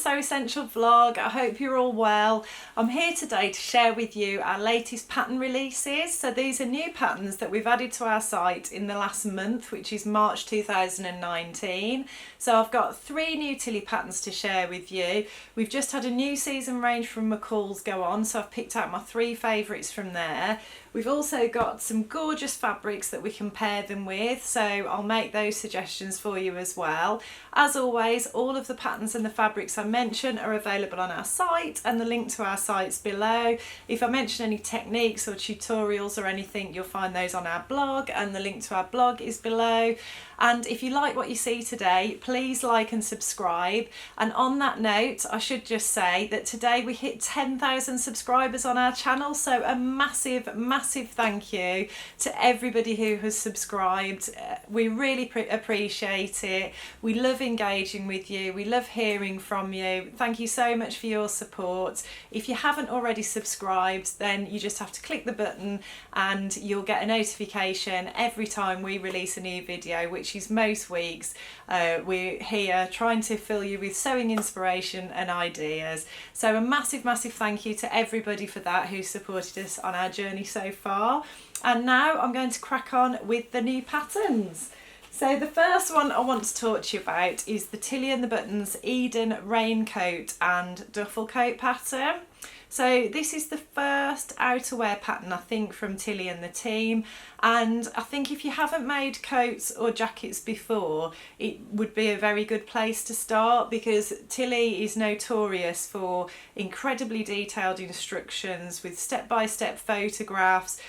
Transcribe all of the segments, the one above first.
So Essential vlog. I hope you're all well. I'm here today to share with you our latest pattern releases. So these are new patterns that we've added to our site in the last month, which is March 2019. So I've got 3 new Tilly patterns to share with you. We've just had a new season range from McCall's go on, so I've picked out my 3 favourites from there. We've also got some gorgeous fabrics that we can pair them with, so I'll make those suggestions for you as well. As always, all of the patterns and the fabrics I mention are available on our site, and the link to our site's below. If I mention any techniques or tutorials or anything, you'll find those on our blog, and the link to our blog is below. And if you like what you see today, please like and subscribe. And on that note, I should just say that today we hit 10,000 subscribers on our channel, so a massive thank you to everybody who has subscribed. We really appreciate it. We love engaging with you. We love hearing from you. Thank you so much for your support. If you haven't already subscribed, then you just have to click the button and you'll get a notification every time we release a new video, which is most weeks. We're here trying to fill you with sewing inspiration and ideas. So a massive thank you to everybody for that who supported us on our journey so far. And now I'm going to crack on with the new patterns. So the first one I want to talk to you about is the Tilly and the Buttons Eden raincoat and duffel coat pattern. So this is the first outerwear pattern, I think, from Tilly and the team, and I think if you haven't made coats or jackets before, it would be a very good place to start, because Tilly is notorious for incredibly detailed instructions with step-by-step photographs.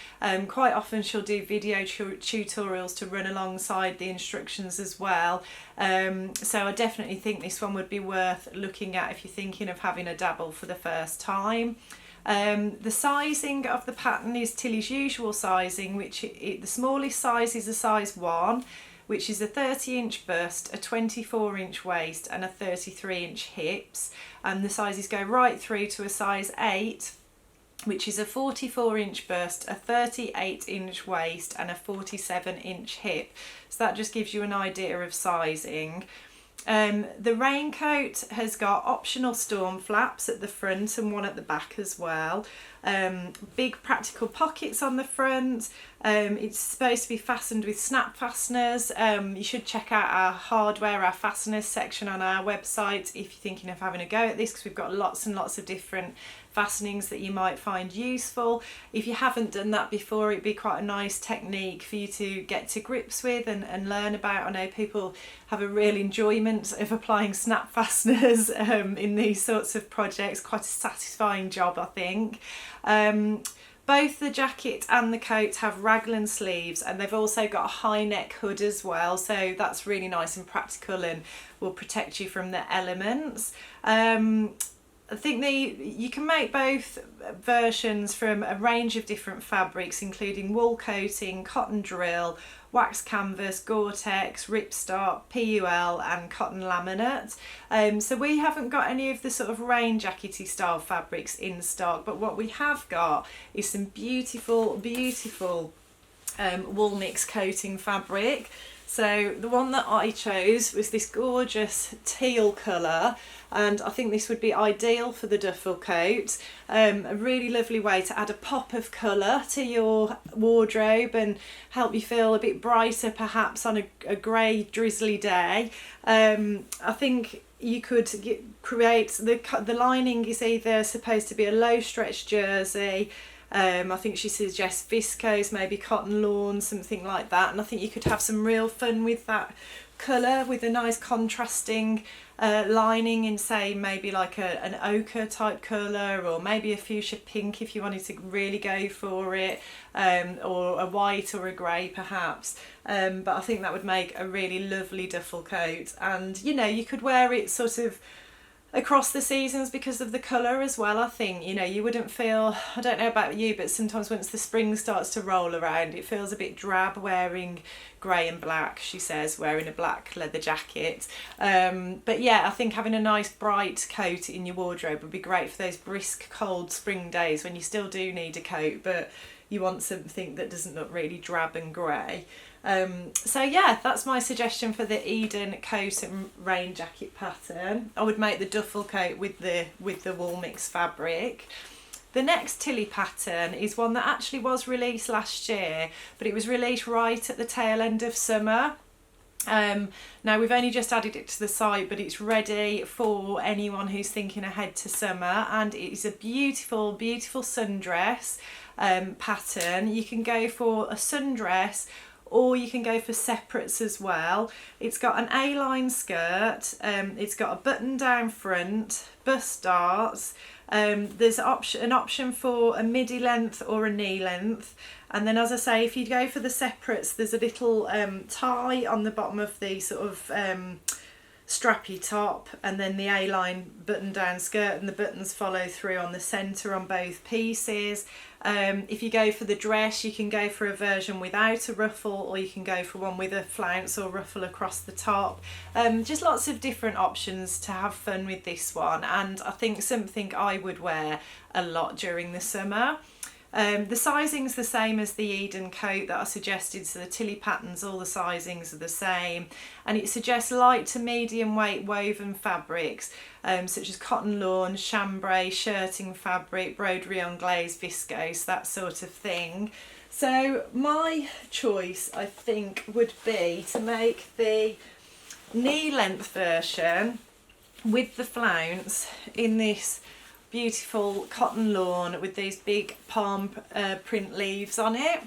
Quite often she'll do video tutorials to run alongside the instructions as well. So I definitely think this one would be worth looking at if you're thinking of having a dabble for the first time. The sizing of the pattern is Tilly's usual sizing, which the smallest size is a size 1, which is a 30-inch bust, a 24-inch waist and a 33-inch hips, and the sizes go right through to a size 8, which is a 44-inch bust, a 38-inch waist and a 47-inch hip. So that just gives you an idea of sizing. The raincoat has got optional storm flaps at the front and one at the back as well. Big practical pockets on the front. It's supposed to be fastened with snap fasteners. You should check out our hardware, our fasteners section on our website if you're thinking of having a go at this, because we've got lots and lots of different fastenings that you might find useful. If you haven't done that before, it'd be quite a nice technique for you to get to grips with and learn about. I know people have a real enjoyment of applying snap fasteners in these sorts of projects. Quite a satisfying job, I think. Both the jacket and the coat have raglan sleeves, and they've also got a high neck hood as well, so that's really nice and practical and will protect you from the elements. I think you can make both versions from a range of different fabrics, including wool coating, cotton drill, wax canvas, Gore-Tex, ripstop, PUL and cotton laminate. So we haven't got any of the sort of rain jackety style fabrics in stock, but what we have got is some beautiful wool mix coating fabric. So the one that I chose was this gorgeous teal colour, and I think this would be ideal for the duffel coat. A really lovely way to add a pop of colour to your wardrobe and help you feel a bit brighter perhaps on a grey drizzly day. I think you could create, the lining is either supposed to be a low stretch jersey. I think she suggests viscose, maybe cotton lawn, something like that, and I think you could have some real fun with that colour, with a nice contrasting lining in, say, maybe like an ochre type colour, or maybe a fuchsia pink if you wanted to really go for it, or a white or a grey perhaps. But I think that would make a really lovely duffel coat, and you know, you could wear it sort of across the seasons because of the colour as well. I think, you know, you wouldn't feel, I don't know about you, but sometimes once the spring starts to roll around, it feels a bit drab wearing grey and black, she says, wearing a black leather jacket. But yeah, I think having a nice bright coat in your wardrobe would be great for those brisk cold spring days when you still do need a coat, but you want something that doesn't look really drab and grey. So yeah, that's my suggestion for the Eden coat and rain jacket pattern. I would make the duffel coat with the wool mix fabric. The next Tilly pattern is one that actually was released last year, but it was released right at the tail end of summer. Now we've only just added it to the site, but it's ready for anyone who's thinking ahead to summer, and it is a beautiful, beautiful sundress pattern. You can go for a sundress or you can go for separates as well. It's got an A-line skirt, it's got a button down front, bust darts, there's an option for a midi length or a knee length. And then, as I say, if you go for the separates, there's a little tie on the bottom of the sort of strappy top, and then the A-line button down skirt, and the buttons follow through on the centre on both pieces. If you go for the dress, you can go for a version without a ruffle, or you can go for one with a flounce or ruffle across the top. Just lots of different options to have fun with this one, and I think something I would wear a lot during the summer. The sizing's the same as the Eden coat that I suggested, so the Tilly patterns, all the sizings are the same, and it suggests light to medium weight woven fabrics such as cotton lawn, chambray, shirting fabric, broderie anglaise, viscose, that sort of thing. So my choice, I think, would be to make the knee length version with the flounce in this beautiful cotton lawn with these big palm print leaves on it.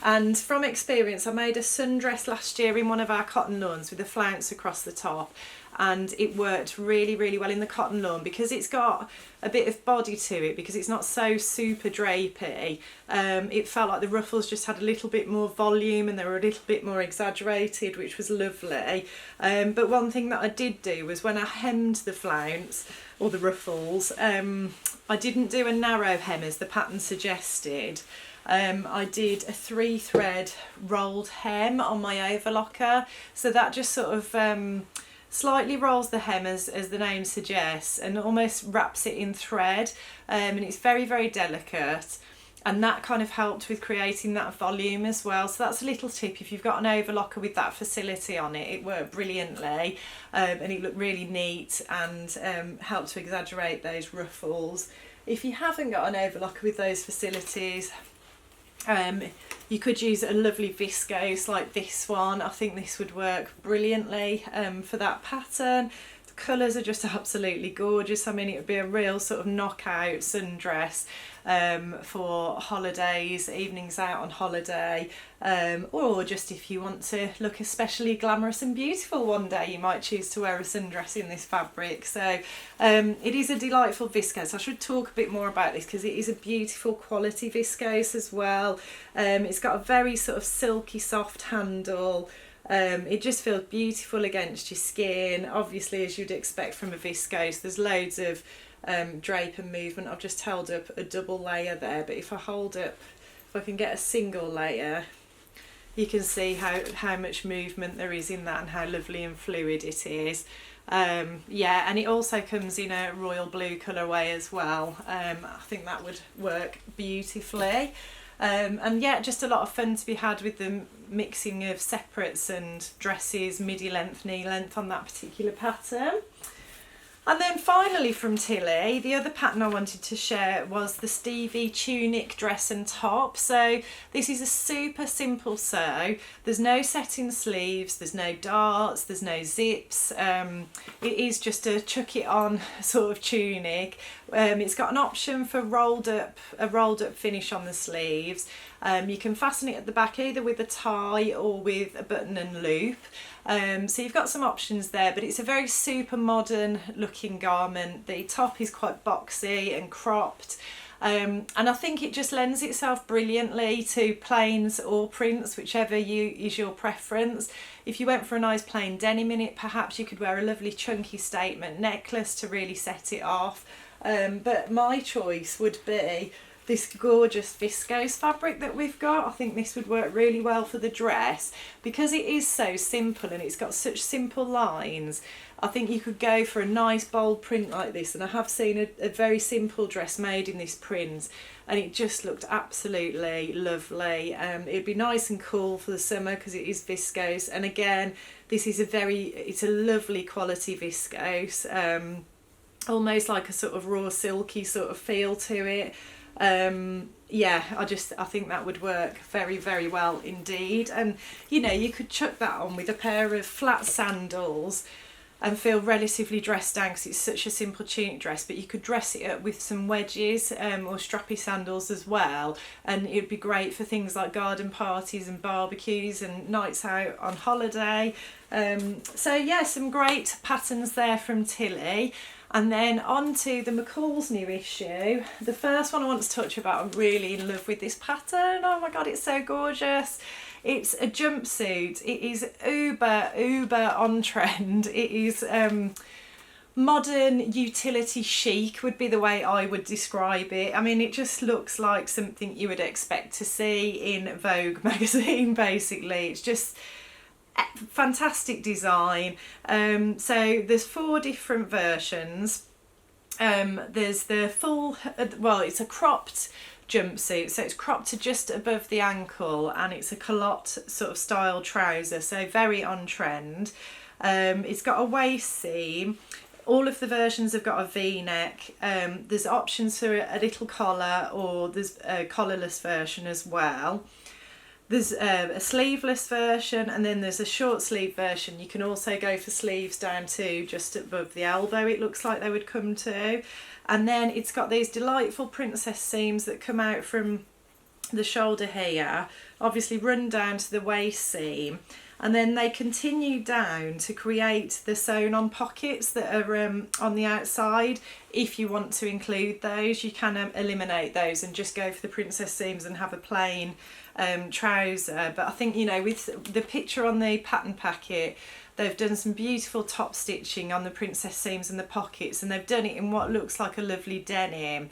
And from experience, I made a sundress last year in one of our cotton lawns with a flounce across the top, and it worked really, really well in the cotton lawn because it's got a bit of body to it, because it's not so super drapey. It felt like the ruffles just had a little bit more volume and they were a little bit more exaggerated, which was lovely. But one thing that I did do was when I hemmed the flounce or the ruffles, I didn't do a narrow hem as the pattern suggested. I did a 3-thread rolled hem on my overlocker, so that just sort of slightly rolls the hem as the name suggests, and almost wraps it in thread, and it's very, very delicate, and that kind of helped with creating that volume as well. So that's a little tip: if you've got an overlocker with that facility on it, it worked brilliantly, and it looked really neat and helped to exaggerate those ruffles. If you haven't got an overlocker with those facilities, you could use a lovely viscose like this one. I think this would work brilliantly for that pattern. The colours are just absolutely gorgeous. I mean, it would be a real sort of knockout sundress for holidays, evenings out on holiday, or just if you want to look especially glamorous and beautiful one day, you might choose to wear a sundress in this fabric. So it is a delightful viscose. I should talk a bit more about this because it is a beautiful quality viscose as well. It's got a very sort of silky soft handle. It just feels beautiful against your skin. Obviously, as you'd expect from a viscose, there's loads of drape and movement. I've just held up a double layer there, but if I hold up, if I can get a single layer, you can see how much movement there is in that and how lovely and fluid it is. Yeah, and it also comes in a royal blue colourway as well. I think that would work beautifully. And yeah, just a lot of fun to be had with the mixing of separates and dresses, midi length, knee length on that particular pattern. And then finally from Tilly, the other pattern I wanted to share was the Stevie tunic dress and top. So this is a super simple sew. There's no setting sleeves, there's no darts, there's no zips. It is just a chuck it on sort of tunic. It's got an option for a rolled up finish on the sleeves. You can fasten it at the back either with a tie or with a button and loop. So you've got some options there, but it's a very super modern looking garment. The top is quite boxy and cropped, and I think it just lends itself brilliantly to plains or prints, whichever is your preference. If you went for a nice plain denim in it, perhaps you could wear a lovely chunky statement necklace to really set it off. But my choice would be this gorgeous viscose fabric that we've got. I think this would work really well for the dress because it is so simple and it's got such simple lines. I think you could go for a nice bold print like this, and I have seen a very simple dress made in this print and it just looked absolutely lovely. It'd be nice and cool for the summer because it is viscose, and again this is it's a lovely quality viscose, almost like a sort of raw silky sort of feel to it. Yeah, I think that would work very, very well indeed. And you know, you could chuck that on with a pair of flat sandals and feel relatively dressed down because it's such a simple tunic dress, but you could dress it up with some wedges or strappy sandals as well, and it'd be great for things like garden parties and barbecues and nights out on holiday. So yeah, some great patterns there from Tilly. And then on to the McCall's new issue. The first one I want to touch about, I'm really in love with this pattern. Oh my god, it's so gorgeous. It's a jumpsuit. It is uber on trend. It is modern utility chic would be the way I would describe it. I mean, it just looks like something you would expect to see in Vogue magazine basically. It's just fantastic design. So there's 4 different versions. There's the full, well, it's a cropped jumpsuit, so it's cropped to just above the ankle, and it's a culotte sort of style trouser, so very on trend. It's got a waist seam. All of the versions have got a V-neck. There's options for a little collar, or there's a collarless version as well. There's a sleeveless version, and then there's a short sleeve version. You can also go for sleeves down to just above the elbow, it looks like they would come to. And then it's got these delightful princess seams that come out from the shoulder here, obviously run down to the waist seam, and then they continue down to create the sewn on pockets that are on the outside. If you want to include those, you can eliminate those and just go for the princess seams and have a plain trouser. But I think, you know, with the picture on the pattern packet, they've done some beautiful top stitching on the princess seams and the pockets, and they've done it in what looks like a lovely denim.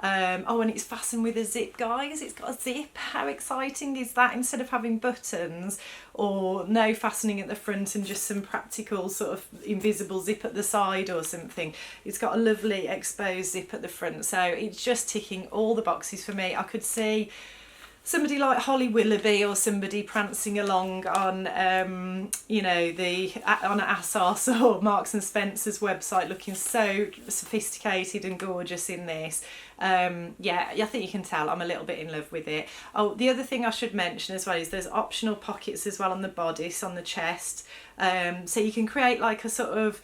Oh, and it's fastened with a zip, guys. It's got a zip. How exciting is that? Instead of having buttons or no fastening at the front and just some practical sort of invisible zip at the side or something, it's got a lovely exposed zip at the front. So it's just ticking all the boxes for me. I could see somebody like Holly Willoughby or somebody prancing along on, you know, on ASOS or Marks and Spencer's website, looking so sophisticated and gorgeous in this. Yeah, I think you can tell I'm a little bit in love with it. Oh, the other thing I should mention as well is there's optional pockets as well on the bodice, on the chest. So you can create like a sort of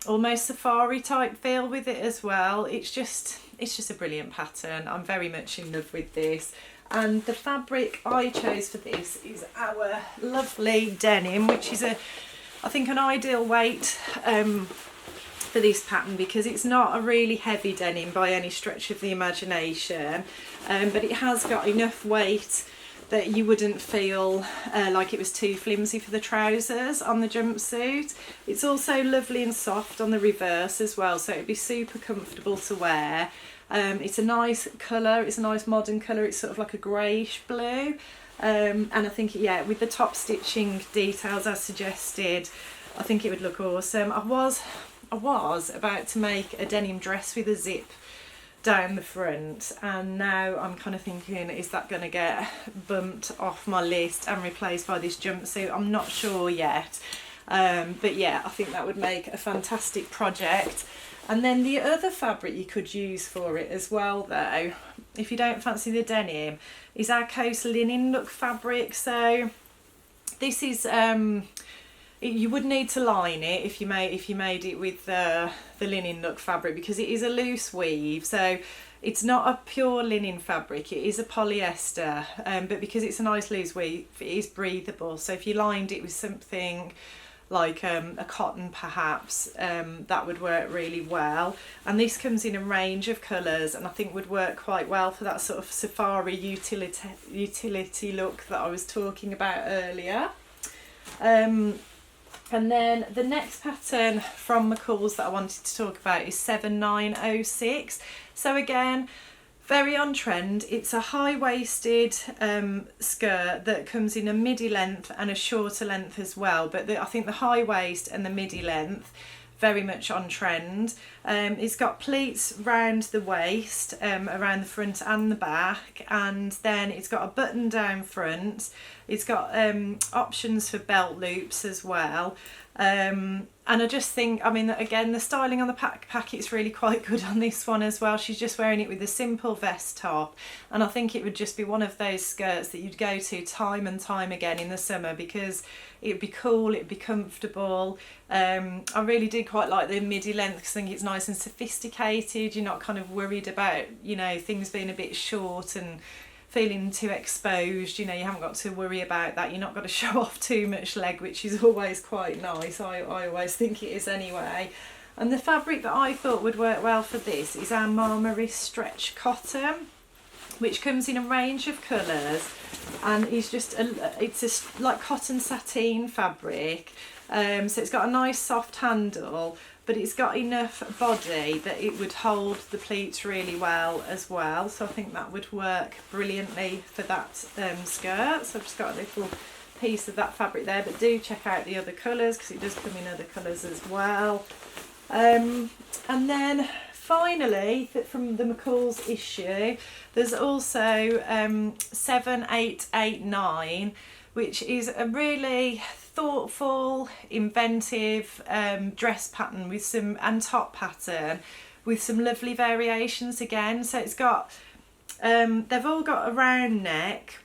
almost safari type feel with it as well. It's just a brilliant pattern. I'm very much in love with this. And the fabric I chose for this is our lovely denim, which is I think an ideal weight for this pattern because it's not a really heavy denim by any stretch of the imagination, but it has got enough weight that you wouldn't feel like it was too flimsy for the trousers on the jumpsuit. It's also lovely and soft on the reverse as well, so it'd be super comfortable to wear. It's a nice colour, it's a nice modern colour, it's sort of like a greyish blue, and I think, yeah, with the top stitching details as suggested, I think it would look awesome. I was about to make a denim dress with a zip down the front, and now I'm kind of thinking, is that going to get bumped off my list and replaced by this jumpsuit? I'm not sure yet, but yeah, I think that would make a fantastic project. And then the other fabric you could use for it as well, though, if you don't fancy the denim, is our Coast linen look fabric. So this is you would need to line it if you made it with the linen look fabric, because it is a loose weave, so it's not a pure linen fabric, it is a polyester, but because it's a nice loose weave, it is breathable. So if you lined it with something like a cotton perhaps, that would work really well. And this comes in a range of colours and I think would work quite well for that sort of safari utility look that I was talking about earlier. And then the next pattern from McCall's that I wanted to talk about is 7906. So again, Very on trend. It's a high-waisted skirt that comes in a midi length and a shorter length as well, but I think the high waist and the midi length very much on trend. It's got pleats round the waist, around the front and the back, and then it's got a button down front. It's got options for belt loops as well. And I just think, I mean, again, the styling on the packet's really quite good on this one as well. She's just wearing it with a simple vest top, and I think it would just be one of those skirts that you'd go to time and time again in the summer because it'd be cool, it'd be comfortable. I really do quite like the midi length because I think it's nice and sophisticated. You're not kind of worried about, you know, things being a bit short and feeling too exposed. You know, you haven't got to worry about that. You're not got to show off too much leg, which is always quite nice. I always think it is anyway. And the fabric that I thought would work well for this is our Marmaris stretch cotton, which comes in a range of colours, and it's just it's like cotton sateen fabric. So it's got a nice soft handle, but it's got enough body that it would hold the pleats really well as well. So I think that would work brilliantly for that skirt. So I've just got a little piece of that fabric there, but do check out the other colours because it does come in other colours as well. And then finally, from the McCall's issue, there's also 7889, which is a really thoughtful, inventive dress pattern with some, and top pattern with some lovely variations again. So it's got, they've all got a round neck.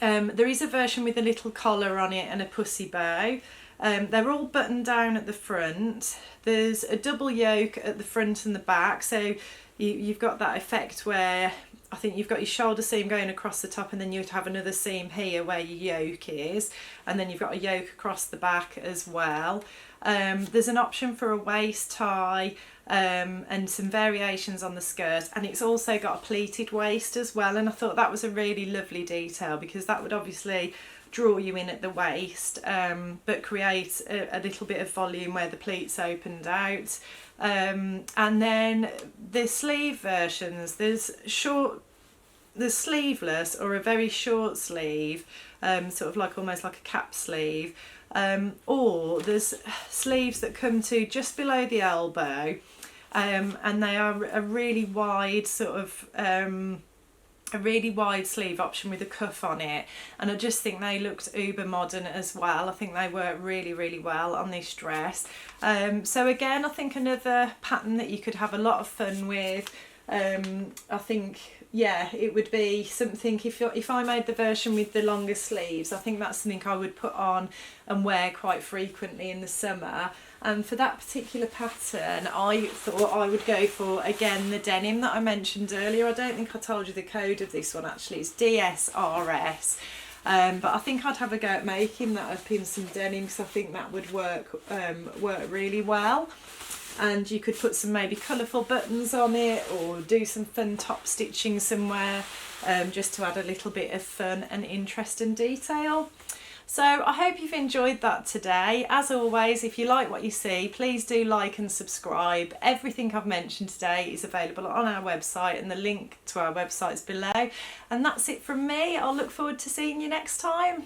There is a version with a little collar on it and a pussy bow. They're all buttoned down at the front. There's a double yoke at the front and the back, so you've got that effect where I think you've got your shoulder seam going across the top, and then you'd have another seam here where your yoke is, and then you've got a yoke across the back as well. There's an option for a waist tie and some variations on the skirt, and it's also got a pleated waist as well, and I thought that was a really lovely detail because that would obviously draw you in at the waist, but create a little bit of volume where the pleats opened out. And then the sleeve versions, there's sleeveless or a very short sleeve, sort of like almost like a cap sleeve, or there's sleeves that come to just below the elbow, and they are a really wide sort of a really wide sleeve option with a cuff on it, and I just think they looked uber modern as well. I think they work really, really well on this dress. So again, I think another pattern that you could have a lot of fun with. I think, yeah, it would be something, if I made the version with the longer sleeves, I think that's something I would put on and wear quite frequently in the summer. And for that particular pattern, I thought I would go for, again, the denim that I mentioned earlier. I don't think I told you the code of this one actually. It's DSRS. But I think I'd have a go at making that up in some denim because I think that would work really well. And you could put some maybe colourful buttons on it, or do some fun top stitching somewhere, just to add a little bit of fun and interest and detail. So I hope you've enjoyed that today. As always, if you like what you see, please do like and subscribe. Everything I've mentioned today is available on our website, and the link to our website is below. And that's it from me. I'll look forward to seeing you next time.